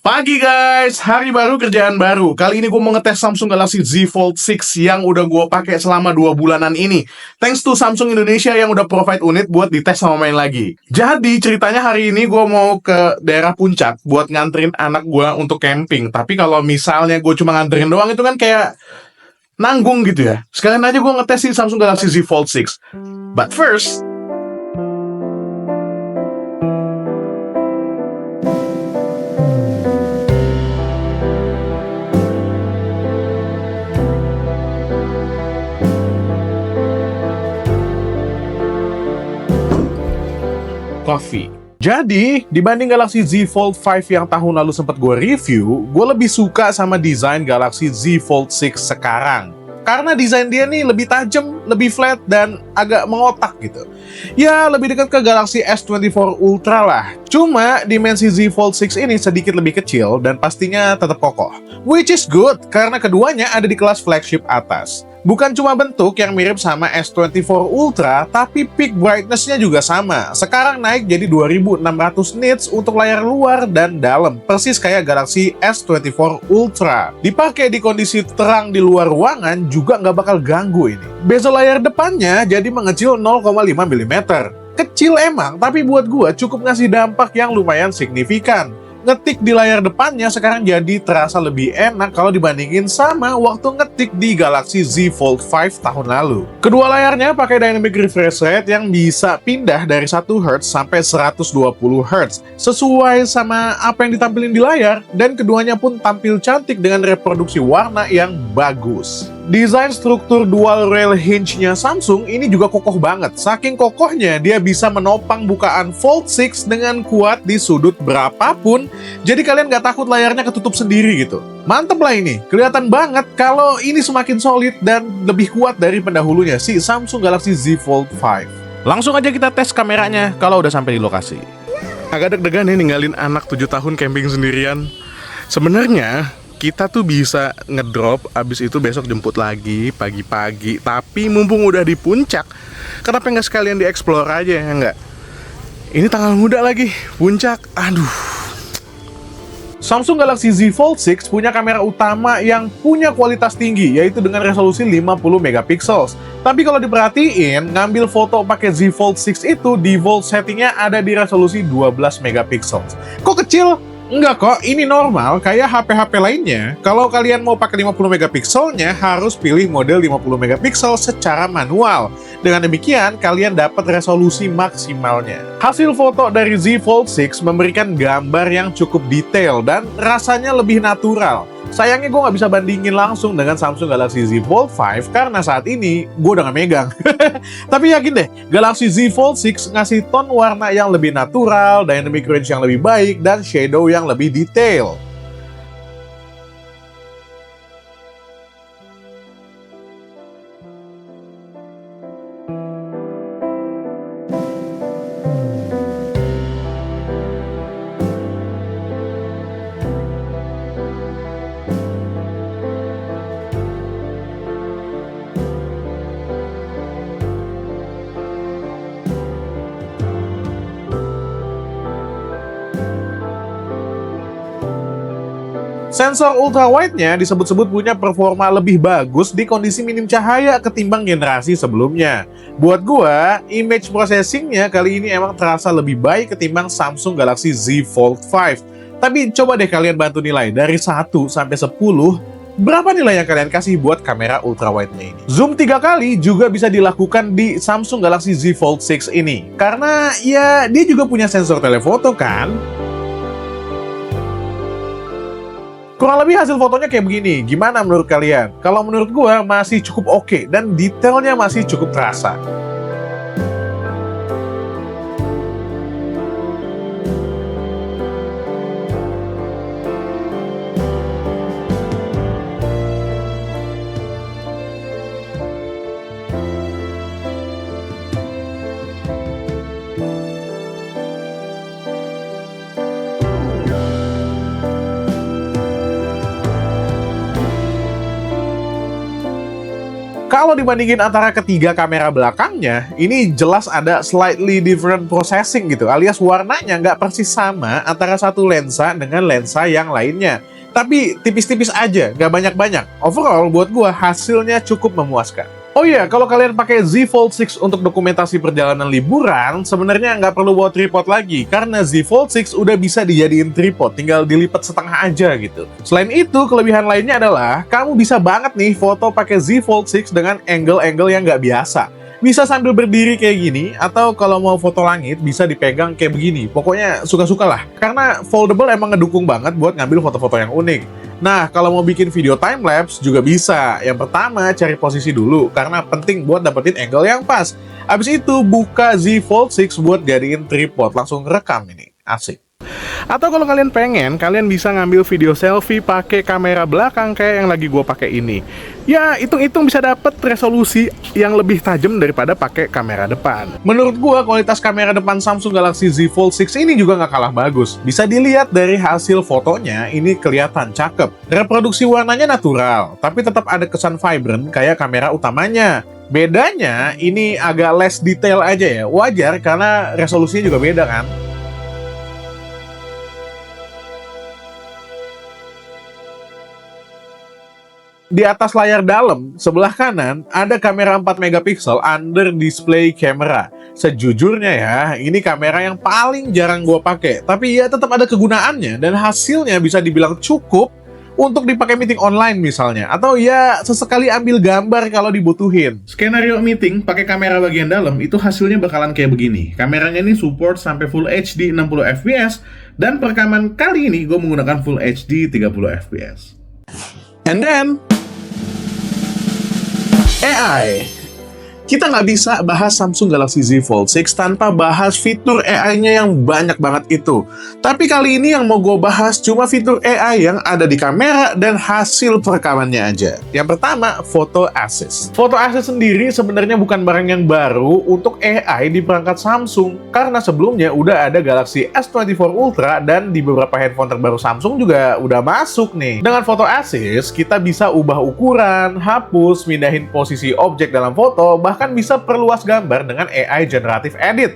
Pagi guys, hari baru kerjaan baru. Kali ini gue mau ngetes Samsung Galaxy Z Fold 6 yang udah gue pakai selama 2 bulanan ini. Thanks to Samsung Indonesia yang udah provide unit buat dites sama main lagi. Jadi ceritanya hari ini gue mau ke daerah Puncak buat nganterin anak gue untuk camping. Tapi kalau misalnya gue cuma nganterin doang itu kan kayak nanggung gitu ya. Sekalian aja gue ngetes si Samsung Galaxy Z Fold 6. But first, coffee. Jadi, dibanding Galaxy Z Fold 5 yang tahun lalu sempat gue review, gue lebih suka sama desain Galaxy Z Fold 6 sekarang. Karena desain dia nih lebih tajam, lebih flat, dan agak mengotak gitu. Ya, lebih dekat ke Galaxy S24 Ultra lah. Cuma, dimensi Z Fold 6 ini sedikit lebih kecil dan pastinya tetap kokoh. Which is good, karena keduanya ada di kelas flagship atas. Bukan cuma bentuk yang mirip sama S24 Ultra, tapi peak brightness-nya juga sama. Sekarang naik jadi 2600 nits untuk layar luar dan dalam, persis kayak Galaxy S24 Ultra. Dipakai di kondisi terang di luar ruangan juga nggak bakal ganggu ini. Bezel layar depannya jadi mengecil 0,5 mm. Kecil emang, tapi buat gua cukup ngasih dampak yang lumayan signifikan. Ngetik di layar depannya sekarang jadi terasa lebih enak kalau dibandingin sama waktu ngetik di Galaxy Z Fold 5 tahun lalu. Kedua layarnya pakai dynamic refresh rate yang bisa pindah dari 1 Hz sampai 120 Hz sesuai sama apa yang ditampilin di layar, dan keduanya pun tampil cantik dengan reproduksi warna yang bagus. Desain struktur dual rail hinge-nya Samsung ini juga kokoh banget. Saking kokohnya, dia bisa menopang bukaan Fold 6 dengan kuat di sudut berapapun, jadi kalian nggak takut layarnya ketutup sendiri gitu. Mantep lah ini, kelihatan banget kalau ini semakin solid dan lebih kuat dari pendahulunya, si Samsung Galaxy Z Fold 5. Langsung aja kita tes kameranya kalau udah sampai di lokasi. Agak deg-degan nih ninggalin anak 7 tahun camping sendirian. Sebenarnya kita tuh bisa ngedrop, abis itu besok jemput lagi pagi-pagi. Tapi mumpung udah di puncak, kenapa nggak sekalian dieksplor aja ya nggak? Ini tanggal muda lagi, puncak, aduh. Samsung Galaxy Z Fold 6 punya kamera utama yang punya kualitas tinggi, yaitu dengan resolusi 50 megapiksel. Tapi kalau diperhatiin, ngambil foto pakai Z Fold 6 itu, default settingnya ada di resolusi 12 megapiksel. Kok kecil? Enggak kok, ini normal kayak HP-HP lainnya. Kalau kalian mau pakai 50 megapikselnya, harus pilih model 50 megapiksel secara manual. Dengan demikian, kalian dapat resolusi maksimalnya. Hasil foto dari Z Fold 6 memberikan gambar yang cukup detail dan rasanya lebih natural. Sayangnya gue nggak bisa bandingin langsung dengan Samsung Galaxy Z Fold 5 karena saat ini gue udah nggak megang. Tapi yakin deh, Galaxy Z Fold 6 ngasih ton warna yang lebih natural, dynamic range yang lebih baik, dan shadow yang lebih detail. Sensor ultrawide-nya disebut-sebut punya performa lebih bagus di kondisi minim cahaya ketimbang generasi sebelumnya. Buat gua, image processing-nya kali ini emang terasa lebih baik ketimbang Samsung Galaxy Z Fold 5. Tapi coba deh kalian bantu nilai dari 1 sampai 10, berapa nilai yang kalian kasih buat kamera ultrawide-nya ini? Zoom 3 kali juga bisa dilakukan di Samsung Galaxy Z Fold 6 ini. Karena ya dia juga punya sensor telefoto kan? Kurang lebih hasil fotonya kayak begini. Gimana menurut kalian? Kalau menurut gue masih cukup oke dan detailnya masih cukup terasa. Kalau dibandingin antara ketiga kamera belakangnya, ini jelas ada slightly different processing gitu, alias warnanya nggak persis sama antara satu lensa dengan lensa yang lainnya. Tapi tipis-tipis aja, nggak banyak-banyak. Overall, buat gua hasilnya cukup memuaskan. Oh iya, kalau kalian pakai Z Fold 6 untuk dokumentasi perjalanan liburan, sebenarnya nggak perlu bawa tripod lagi, karena Z Fold 6 udah bisa dijadiin tripod, tinggal dilipat setengah aja gitu. Selain itu, kelebihan lainnya adalah, kamu bisa banget nih foto pakai Z Fold 6 dengan angle-angle yang nggak biasa. Bisa sambil berdiri kayak gini, atau kalau mau foto langit, bisa dipegang kayak begini. Pokoknya suka-suka lah, karena foldable emang ngedukung banget buat ngambil foto-foto yang unik. Nah, kalau mau bikin video time-lapse juga bisa. Yang pertama, cari posisi dulu, karena penting buat dapetin angle yang pas. Abis itu, buka Z Fold 6 buat jadiin tripod, langsung rekam ini. Asik. Atau kalau kalian pengen, kalian bisa ngambil video selfie pakai kamera belakang kayak yang lagi gue pakai ini. Ya, hitung-hitung bisa dapet resolusi yang lebih tajam daripada pakai kamera depan. Menurut gue, kualitas kamera depan Samsung Galaxy Z Fold 6 ini juga nggak kalah bagus. Bisa dilihat dari hasil fotonya, ini kelihatan cakep. Reproduksi warnanya natural, tapi tetap ada kesan vibrant kayak kamera utamanya. Bedanya, ini agak less detail aja ya. Wajar, karena resolusinya juga beda kan. Di atas layar dalam, sebelah kanan, ada kamera 4 megapiksel under display camera. Sejujurnya ya, ini kamera yang paling jarang gue pakai. Tapi ya tetap ada kegunaannya, dan hasilnya bisa dibilang cukup untuk dipakai meeting online misalnya. Atau ya sesekali ambil gambar kalau dibutuhin. Skenario meeting pakai kamera bagian dalam, itu hasilnya bakalan kayak begini. Kameranya ini support sampai Full HD 60 fps, dan perekaman kali ini gue menggunakan Full HD 30 fps. And then AI. Kita nggak bisa bahas Samsung Galaxy Z Fold 6 tanpa bahas fitur AI-nya yang banyak banget itu. Tapi kali ini yang mau gue bahas cuma fitur AI yang ada di kamera dan hasil perekamannya aja. Yang pertama, Photo Assist. Photo Assist sendiri sebenarnya bukan barang yang baru untuk AI di perangkat Samsung, karena sebelumnya udah ada Galaxy S24 Ultra dan di beberapa handphone terbaru Samsung juga udah masuk nih. Dengan Photo Assist, kita bisa ubah ukuran, hapus, mindahin posisi objek dalam foto, bahkan bisa perluas gambar dengan AI Generative Edit.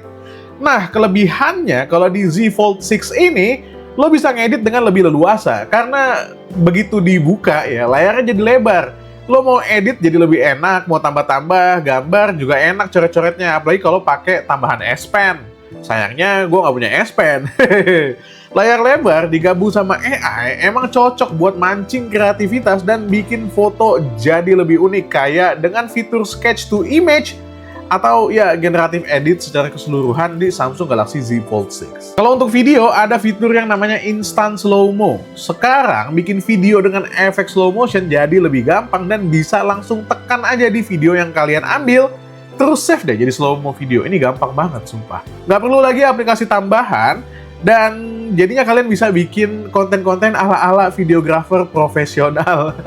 Nah, kelebihannya kalau di Z Fold 6 ini, lo bisa ngedit dengan lebih leluasa, karena begitu dibuka ya, layarnya jadi lebar. Lo mau edit jadi lebih enak, mau tambah-tambah gambar juga enak coret-coretnya, apalagi kalau pakai tambahan S Pen. Sayangnya gue nggak punya S Pen. Layar lebar digabung sama AI emang cocok buat mancing kreativitas dan bikin foto jadi lebih unik, kayak dengan fitur Sketch to Image atau ya generative edit secara keseluruhan di Samsung Galaxy Z Fold 6. Kalau untuk video, ada fitur yang namanya Instant Slow Mo. Sekarang bikin video dengan efek slow motion jadi lebih gampang dan bisa langsung tekan aja di video yang kalian ambil, terus save deh jadi slow mo video. Ini gampang banget sumpah. Nggak perlu lagi aplikasi tambahan, dan jadinya kalian bisa bikin konten-konten ala-ala videographer profesional.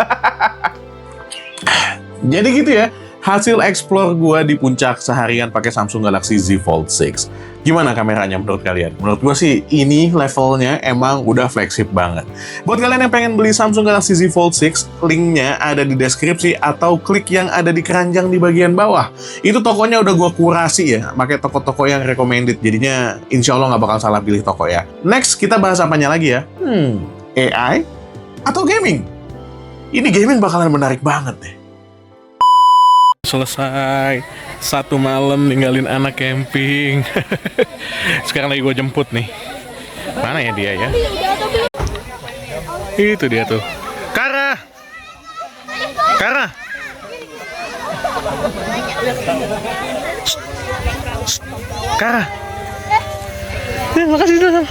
Jadi gitu ya, hasil explore gue di puncak seharian pakai Samsung Galaxy Z Fold 6. Gimana kameranya menurut kalian? Menurut gue sih ini levelnya emang udah flagship banget. Buat kalian yang pengen beli Samsung Galaxy Z Fold 6, linknya ada di deskripsi atau klik yang ada di keranjang di bagian bawah. Itu tokonya udah gue kurasi ya, pakai toko-toko yang recommended. Jadinya insya Allah nggak bakal salah pilih toko ya. Next, kita bahas apanya lagi ya? AI atau gaming? Ini gaming bakalan menarik banget deh. Selesai, satu malam ninggalin anak camping. Sekarang lagi gue jemput nih. Mana ya dia ya? Itu dia tuh. Kara! Kara! Kara! Makasih.